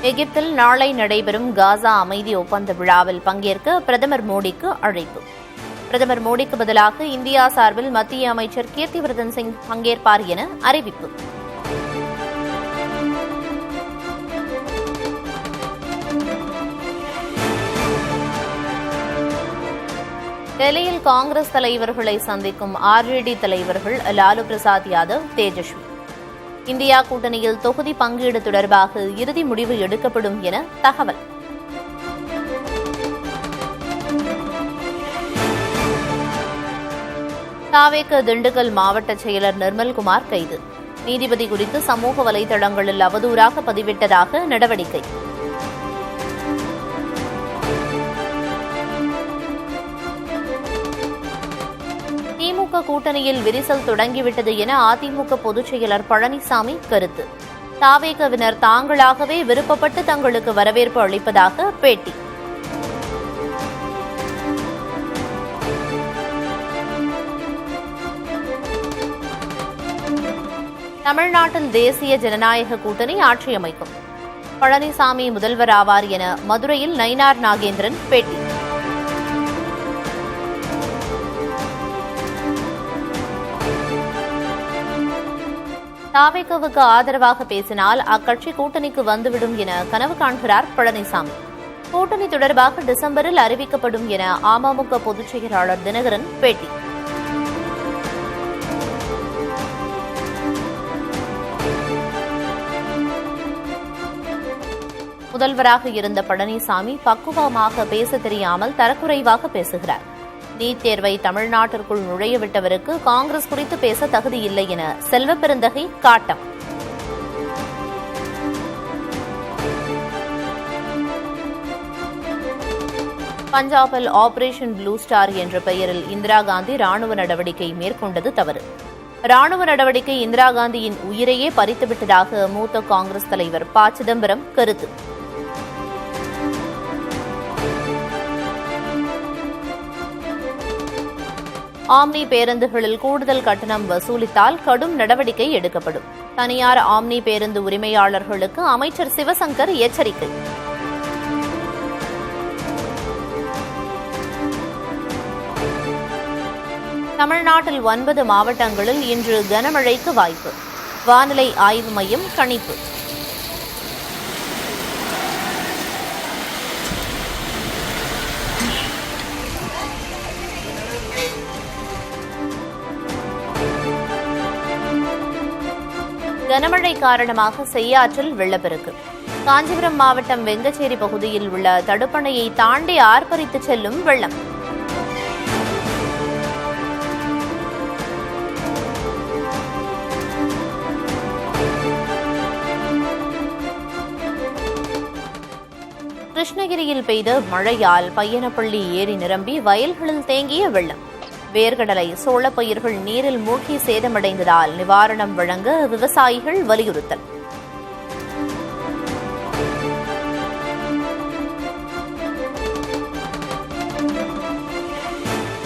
எகிப்தில் நாளை நடைபெறும் காசா அமைதி ஒப்பந்த விழாவில் பங்கேற்க பிரதமர் மோடிக்கு அழைப்பு. பிரதமர் மோடிக்கு பதிலாக இந்தியா சார்பில் மத்திய அமைச்சர் கீர்த்திவர்தன் சிங் பங்கேற்பார் என அறிவிப்பு. டெல்லியில் காங்கிரஸ் தலைவர்களை சந்திக்கும் ஆர்ஜேடி தலைவர்கள் லாலு பிரசாத் யாதவ், தேஜஸ்வி. இந்தியா கூட்டணியில் தொகுதி பங்கீடு தொடர்பாக இறுதி முடிவு எடுக்கப்படும் என தகவல். தாவேக திண்டுக்கல் மாவட்ட செயலர் நிர்மல்குமார் கைது. நீதிபதி குறித்து சமூக வலைதளங்களில் அவதூறாக பதிவிட்டதாக நடவடிக்கை. திமுக கூட்டணியில் விரிசல் தொடங்கிவிட்டது என அதிமுக பொதுச் செயலர் பழனிசாமி கருத்து. தாவேகவினர் தாங்களாகவே விருப்பப்பட்டு தங்களுக்கு வரவேற்பு அளிப்பதாக பேட்டி. தமிழ்நாட்டில் தேசிய ஜனநாயக கூட்டணி ஆட்சி அமைக்கும். பழனிசாமி முதல்வர் ஆவார் என மதுரையில் நயினார் நாகேந்திரன் பேட்டி. தாவேகவுக்கு ஆதரவாக பேசினால் அக்கட்சி கூட்டணிக்கு வந்துவிடும் என கனவு காண்கிறார் பழனிசாமி. கூட்டணி தொடர்பாக டிசம்பரில் அறிவிக்கப்படும் என அமமுக பொதுச் செயலாளர் தினகரன் பேட்டி. முதல்வராக இருந்த பழனிசாமி பக்குவமாக பேச தெரியாமல் தரக்குறைவாக பேசுகிறார். நீட் தேர்வை தமிழ்நாட்டிற்குள் நுழையவிட்டவருக்கு காங்கிரஸ் குறித்து பேச தகுதியில்லை என செல்வப்பெருந்தகை காட்டம். பஞ்சாபில் ஆபரேஷன் ப்ளூ ஸ்டார் என்ற பெயரில் இந்திரா காந்தி ராணுவ நடவடிக்கை மேற்கொண்டது தவறு. ராணுவ நடவடிக்கை இந்திரா காந்தியின் உயிரையே பறித்துவிட்டதாக மூத்த காங்கிரஸ் தலைவர் ப. சிதம்பரம் கருத்து. ஆம்னி பேருந்துகளில் கூடுதல் கட்டணம் வசூலித்தால் கடும் நடவடிக்கை எடுக்கப்படும். தனியார் ஆம்னி பேருந்து உரிமையாளர்களுக்கு அமைச்சர் சிவசங்கர் எச்சரிக்கை. தமிழ்நாட்டில் 9 மாவட்டங்களில் இன்று கனமழைக்கு வாய்ப்பு. வானிலை ஆய்வு மையம் கணிப்பு. கனமழை காரணமாக செய்யாற்றில் வெள்ளப்பெருக்கு. காஞ்சிபுரம் மாவட்டம் வெங்கச்சேரி பகுதியில் உள்ள தடுப்பணையை தாண்டி ஆர்ப்பரித்து செல்லும் வெள்ளம். கிருஷ்ணகிரியில் பெய்த மழையால் பையனப்பள்ளி ஏரி நிரம்பி வயல்களில் தேங்கிய வெள்ளம். வேர்க்கடலை, சோளப்பயிர்கள் நீரில் மூழ்கி சேதமடைந்ததால் நிவாரணம் வழங்க விவசாயிகள் வலியுறுத்தல்.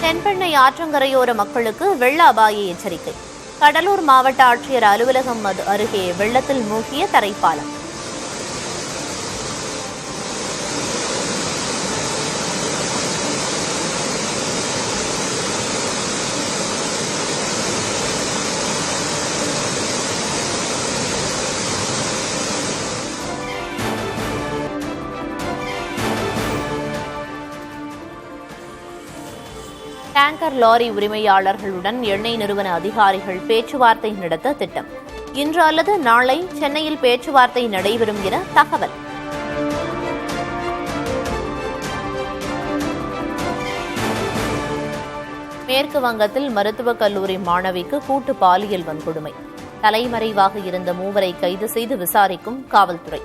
தென்பெண்ணை ஆற்றங்கரையோர மக்களுக்கு வெள்ள அபாய எச்சரிக்கை. கடலூர் மாவட்ட ஆட்சியர் அலுவலகம் அருகே வெள்ளத்தில் மூழ்கிய தரைப்பாலம். டேங்கர் லாரி உரிமையாளர்களுடன் எண்ணெய் நிறுவன அதிகாரிகள் பேச்சுவார்த்தை நடத்த திட்டம். இன்று அல்லது நாளை சென்னையில் பேச்சுவார்த்தை நடைபெறும் என தகவல். மேற்கு வங்கத்தில் மருத்துவக் கல்லூரி மாணவிக்கு கூட்டு பாலியல் வன்கொடுமை. தலைமறைவாக இருந்த 3 கைது செய்து விசாரிக்கும் காவல்துறை.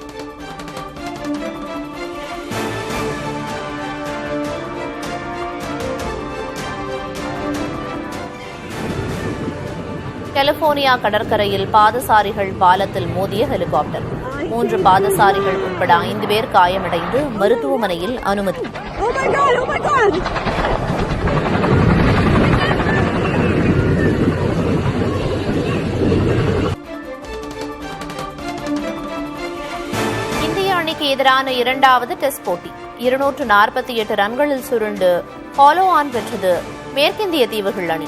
கலிபோர்னியா கடற்கரையில் பாதசாரிகள் பாலத்தில் மோதிய ஹெலிகாப்டர். 3 பாதசாரிகள் உட்பட 5 பேர் காயமடைந்து மருத்துவமனையில் அனுமதி. அணிக்கு எதிரான இரண்டாவது டெஸ்ட் போட்டி 248 ரன்களில் சுருண்டு ஃபாலோ ஆன் பெற்றது மேற்கிந்திய தீவுகள் அணி.